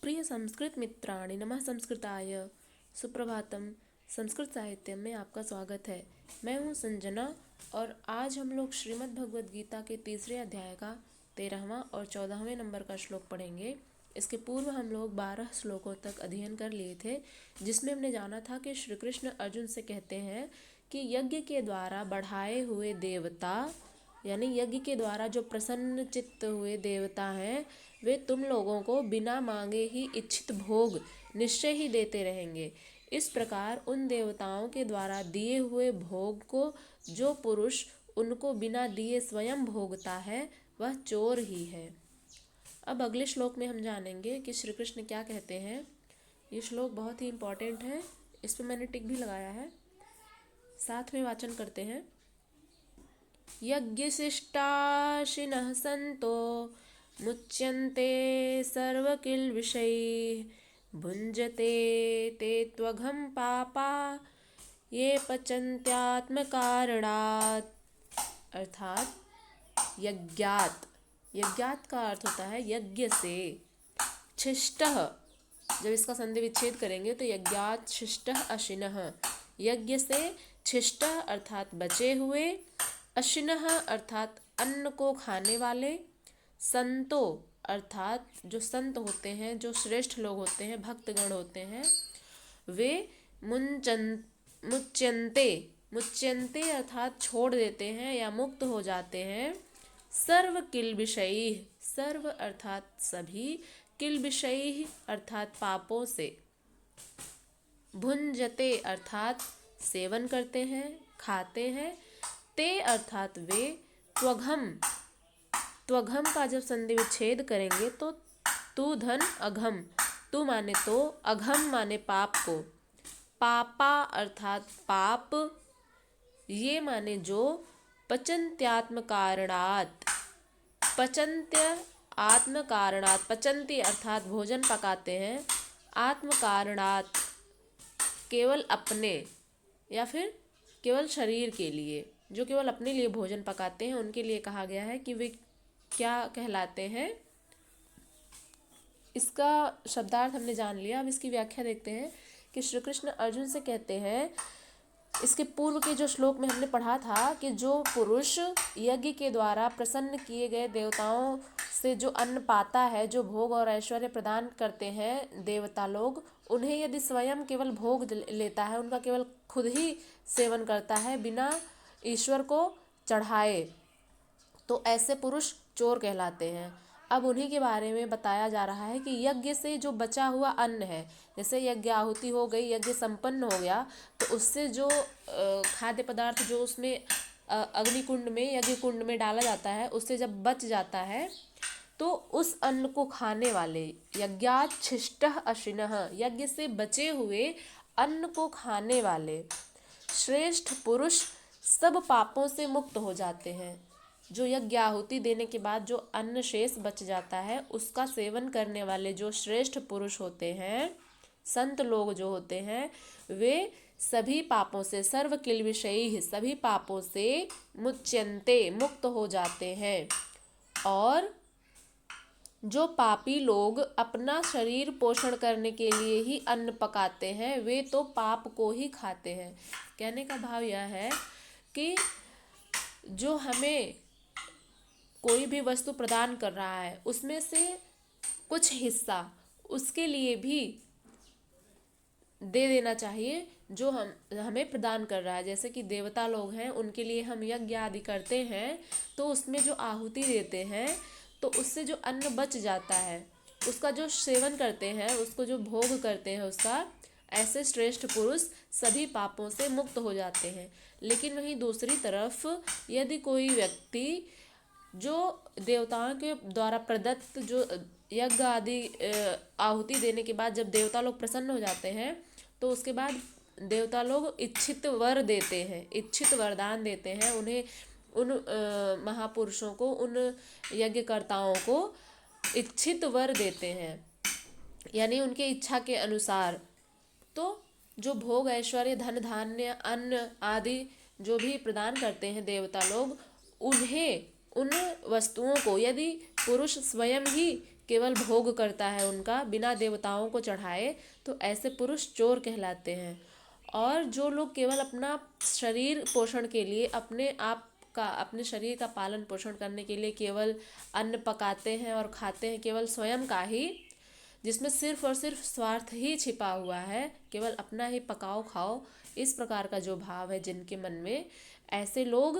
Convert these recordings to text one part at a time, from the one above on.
प्रिय संस्कृत मित्राणि नमः संस्कृताय। सुप्रभातम। संस्कृत साहित्य में आपका स्वागत है। मैं हूँ संजना और आज हम लोग श्रीमद् भगवद गीता के तीसरे अध्याय का 13वां और 14वें नंबर का श्लोक पढ़ेंगे। इसके पूर्व हम लोग 12 श्लोकों तक अध्ययन कर लिए थे, जिसमें हमने जाना था कि श्री कृष्ण अर्जुन से कहते हैं कि यज्ञ के द्वारा बढ़ाए हुए देवता, यानी यज्ञ के द्वारा जो प्रसन्न चित्त हुए देवता हैं, वे तुम लोगों को बिना मांगे ही इच्छित भोग निश्चय ही देते रहेंगे। इस प्रकार उन देवताओं के द्वारा दिए हुए भोग को जो पुरुष उनको बिना दिए स्वयं भोगता है, वह चोर ही है। अब अगले श्लोक में हम जानेंगे कि श्री कृष्ण क्या कहते हैं। ये श्लोक बहुत ही इम्पोर्टेंट है, इस पर मैंने टिक भी लगाया है। साथ में वाचन करते हैं। यज्ञशिष्टाशिनः सन्तो मुच्यन्ते सर्वकिल्बिषैः भुञ्जते ते त्वघं पापा ये पचन्त्यात्मकारणात्। अर्थात यज्ञात, यज्ञात का अर्थ होता है यज्ञ से। शिष्टः, जब इसका संधि विच्छेद करेंगे तो यज्ञात शिष्टः अशिनः, यज्ञ से शिष्टः अर्थात बचे हुए, अशिनः अर्थात अन्न को खाने वाले, संतो अर्थात जो संत होते हैं, जो श्रेष्ठ लोग होते हैं, भक्तगण होते हैं, वे मुच्यन्ते, मुच्यन्ते अर्थात छोड़ देते हैं या मुक्त हो जाते हैं। सर्व किल्बिषैः, सर्व अर्थात सभी, किल्बिषैः अर्थात पापों से, भुञ्जते अर्थात सेवन करते हैं, खाते हैं, ते अर्थात वे, त्वघम, त्वघम का जब संधि विच्छेद करेंगे तो तू धन अघम, तू माने तो, अघम माने पाप को, पापा अर्थात पाप, ये माने जो, पचन्त्यात्म कारणात्, पचन्त्य आत्म कारणात्, पचन्ति अर्थात भोजन पकाते हैं, आत्म कारणात् केवल अपने या फिर केवल शरीर के लिए, जो केवल अपने लिए भोजन पकाते हैं, उनके लिए कहा गया है कि वे क्या कहलाते हैं। इसका शब्दार्थ हमने जान लिया। अब इसकी व्याख्या देखते हैं कि श्री कृष्ण अर्जुन से कहते हैं, इसके पूर्व के जो श्लोक में हमने पढ़ा था कि जो पुरुष यज्ञ के द्वारा प्रसन्न किए गए देवताओं से जो अन्न पाता है, जो भोग और ऐश्वर्य प्रदान करते हैं देवता लोग, उन्हें यदि स्वयं केवल भोग लेता है, उनका केवल खुद ही सेवन करता है बिना ईश्वर को चढ़ाए, तो ऐसे पुरुष चोर कहलाते हैं। अब उन्हीं के बारे में बताया जा रहा है कि यज्ञ से जो बचा हुआ अन्न है, जैसे यज्ञ आहुति हो गई, यज्ञ संपन्न हो गया, तो उससे जो खाद्य पदार्थ जो उसमें अग्निकुंड में, यज्ञ कुंड में डाला जाता है, उससे जब बच जाता है तो उस अन्न को खाने वाले, यज्ञात शिष्टः अशिनः, यज्ञ से बचे हुए अन्न को खाने वाले श्रेष्ठ पुरुष सब पापों से मुक्त हो जाते हैं। जो यज्ञ आहुति देने के बाद जो अन्न शेष बच जाता है, उसका सेवन करने वाले जो श्रेष्ठ पुरुष होते हैं, संत लोग जो होते हैं, वे सभी पापों से, सर्व किल्बिषैः सभी पापों से, मुच्यन्ते मुक्त हो जाते हैं। और जो पापी लोग अपना शरीर पोषण करने के लिए ही अन्न पकाते हैं, वे तो पाप को ही खाते हैं। कहने का भाव यह है कि जो हमें कोई भी वस्तु प्रदान कर रहा है, उसमें से कुछ हिस्सा उसके लिए भी दे देना चाहिए जो हमें प्रदान कर रहा है। जैसे कि देवता लोग हैं, उनके लिए हम यज्ञ आदि करते हैं, तो उसमें जो आहुति देते हैं, तो उससे जो अन्न बच जाता है, उसका जो सेवन करते हैं, उसको जो भोग करते हैं उसका, ऐसे श्रेष्ठ पुरुष सभी पापों से मुक्त हो जाते हैं। लेकिन वहीं दूसरी तरफ यदि कोई व्यक्ति जो देवताओं के द्वारा प्रदत्त जो यज्ञ आदि आहुति देने के बाद जब देवता लोग प्रसन्न हो जाते हैं, तो उसके बाद देवता लोग इच्छित वर देते हैं, इच्छित वरदान देते हैं उन्हें, उन महापुरुषों को, उन यज्ञकर्ताओं को इच्छित वर देते हैं, यानी उनके इच्छा के अनुसार। तो जो भोग ऐश्वर्य धन धान्य अन्न आदि जो भी प्रदान करते हैं देवता लोग, उन्हें, उन वस्तुओं को यदि पुरुष स्वयं ही केवल भोग करता है उनका बिना देवताओं को चढ़ाए, तो ऐसे पुरुष चोर कहलाते हैं। और जो लोग केवल अपना शरीर पोषण के लिए अपने शरीर का पालन पोषण करने के लिए केवल अन्न पकाते हैं और खाते हैं, केवल स्वयं का ही, जिसमें सिर्फ और सिर्फ स्वार्थ ही छिपा हुआ है, केवल अपना ही पकाओ खाओ, इस प्रकार का जो भाव है जिनके मन में, ऐसे लोग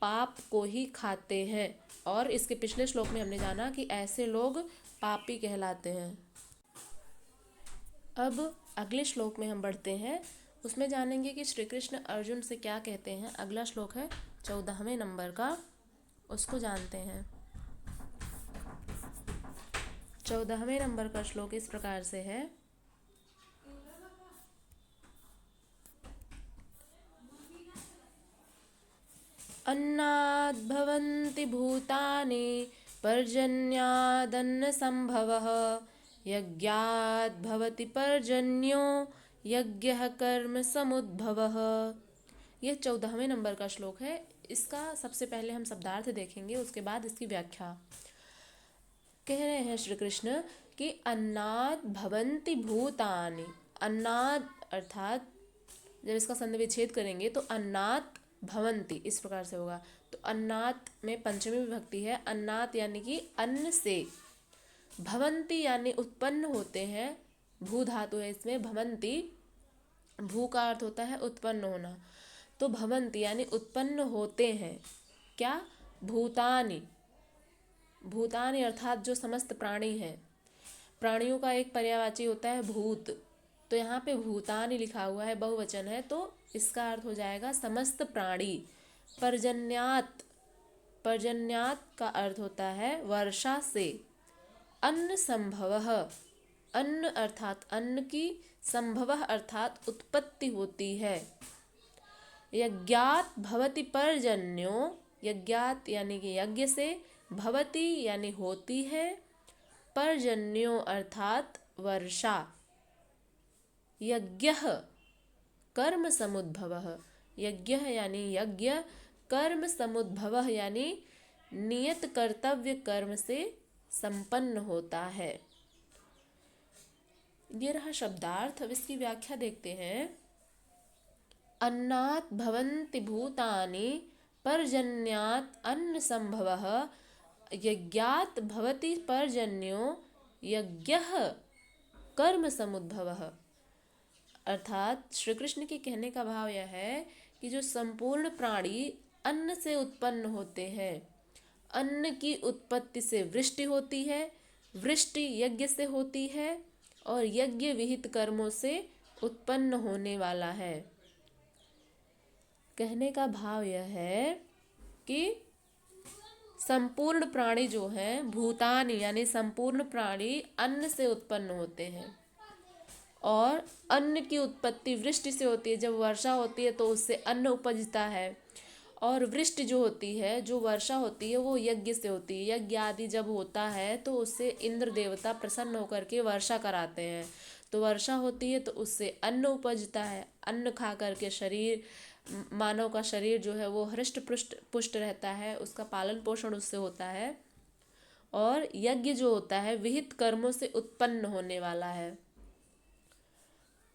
पाप को ही खाते हैं। और इसके पिछले श्लोक में हमने जाना कि ऐसे लोग पापी कहलाते हैं। अब अगले श्लोक में हम बढ़ते हैं, उसमें जानेंगे कि श्री कृष्ण अर्जुन से क्या कहते हैं। अगला श्लोक है 14वें नंबर का, उसको जानते हैं। 14वें नंबर का श्लोक इस प्रकार से है, अन्नाद् भवन्ति भूतानि पर्जन्यादन्न संभवः यज्ञाद् भवति पर्जन्यो यज्ञः कर्म समुद्भवः। यह 14वें नंबर का श्लोक है। इसका सबसे पहले हम शब्दार्थ देखेंगे, उसके बाद इसकी व्याख्या। कह रहे हैं श्री कृष्ण कि अन्नाद् भवन्ति भूतानि, अन्नाद् अर्थात जब इसका संधि विच्छेद करेंगे तो अन्नात् भवन्ति इस प्रकार से होगा। तो अन्नात् में पंचमी विभक्ति है, अन्नात् यानी कि अन्न से, भवन्ति यानी उत्पन्न होते हैं, भू धातु है इसमें, भवन्ति भू का अर्थ होता है उत्पन्न होना, तो भवन्ति यानी उत्पन्न होते हैं। क्या? भूतानि, भूतानि अर्थात जो समस्त प्राणी हैं, प्राणियों का एक पर्यायवाची होता है भूत, तो यहाँ पे भूतानि लिखा हुआ है, बहुवचन है, तो इसका अर्थ हो जाएगा समस्त प्राणी। पर्जन्यात, पर्जन्यात का अर्थ होता है वर्षा से। अन्न संभवः, अन्न अर्थात अन्न की, संभवः अर्थात उत्पत्ति होती है। यज्ञात भवति पर्जन्यो, यज्ञात यानी कि यज्ञ से, भवति यानी होती है, पर्जन्यो अर्थात वर्षा, यज्ञः कर्म समुद्भवः, यज्ञ यानी यज्ञ, कर्म समुद्भवः यानी नियत कर्तव्य कर्म से संपन्न होता है। ये रहा शब्दार्थ। अब इसकी व्याख्या देखते हैं। अन्नात् भवन्ति भूतानि पर्जन्यात् अन्न संभवः यज्ञात् भवति पर्जन्यो यज्ञः कर्म समुद्भवः। अर्थात श्री कृष्ण के कहने का भाव यह है कि जो संपूर्ण प्राणी अन्न से उत्पन्न होते हैं, अन्न की उत्पत्ति से वृष्टि होती है, वृष्टि यज्ञ से होती है, और यज्ञ विहित कर्मों से उत्पन्न होने वाला है। कहने का भाव यह है कि संपूर्ण प्राणी जो हैं, भूतानि यानी संपूर्ण प्राणी अन्न से उत्पन्न होते हैं, और अन्न की उत्पत्ति वृष्टि से होती है। जब वर्षा होती है तो उससे अन्न उपजता है, और वृष्टि जो होती है, जो वर्षा होती है, वो यज्ञ से होती है। यज्ञ आदि जब होता है तो उससे इंद्र देवता प्रसन्न होकर के वर्षा कराते हैं, तो वर्षा होती है तो उससे अन्न उपजता है। अन्न खा करके शरीर, मानव का शरीर जो है वो हृष्ट पुष्ट रहता है, उसका पालन पोषण उससे होता है। और यज्ञ जो होता है विहित कर्मों से उत्पन्न होने वाला है।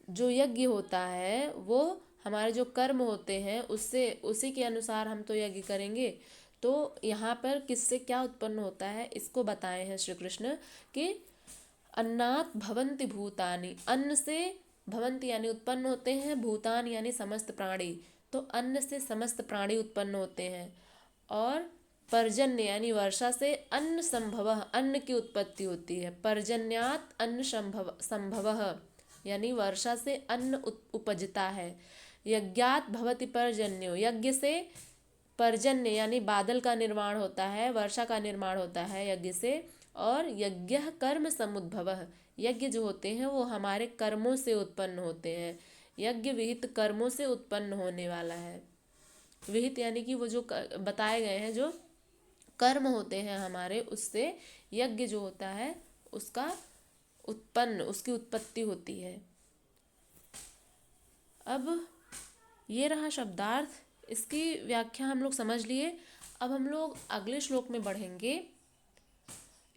जो यज्ञ होता है वो हमारे जो कर्म होते हैं उससे, उसी के अनुसार हम तो यज्ञ करेंगे। तो यहाँ पर किससे क्या उत्पन्न होता है इसको बताए हैं श्री कृष्ण कि अन्नात् भवन्ति भूतानि, अन्न से भवन्ति यानी उत्पन्न होते हैं, भूतानि यानी समस्त प्राणी, तो अन्न से समस्त प्राणी उत्पन्न होते हैं। और पर्जन्य यानी वर्षा से अन्न संभवः, अन्न की उत्पत्ति होती है। पर्जन्यात् अन्न संभवः यानी वर्षा से अन्न उपजता है। यज्ञात् भवति पर्जन्यो, यज्ञ से पर्जन्य यानी बादल का निर्माण होता है, वर्षा का निर्माण होता है यज्ञ से। और यज्ञः कर्म समुद्भवः, यज्ञ जो होते हैं वो हमारे कर्मों से उत्पन्न होते हैं। यज्ञ विहित कर्मों से उत्पन्न होने वाला है। विहित यानी कि वो जो बताए गए हैं जो कर्म होते हैं हमारे, उससे यज्ञ जो होता है उसका उत्पन्न, उसकी उत्पत्ति होती है। अब ये रहा शब्दार्थ, इसकी व्याख्या हम लोग समझ लिए। अब हम लोग अगले श्लोक में बढ़ेंगे।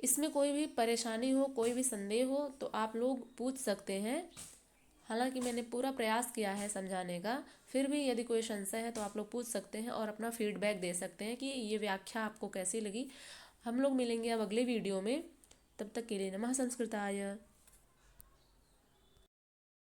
इसमें कोई भी परेशानी हो, कोई भी संदेह हो तो आप लोग पूछ सकते हैं। हालांकि मैंने पूरा प्रयास किया है समझाने का, फिर भी यदि कोई संशय है तो आप लोग पूछ सकते हैं और अपना फीडबैक दे सकते हैं कि ये व्याख्या आपको कैसी लगी। हम लोग मिलेंगे अब अगले वीडियो में, तब तक के लिए नमः संस्कृताय।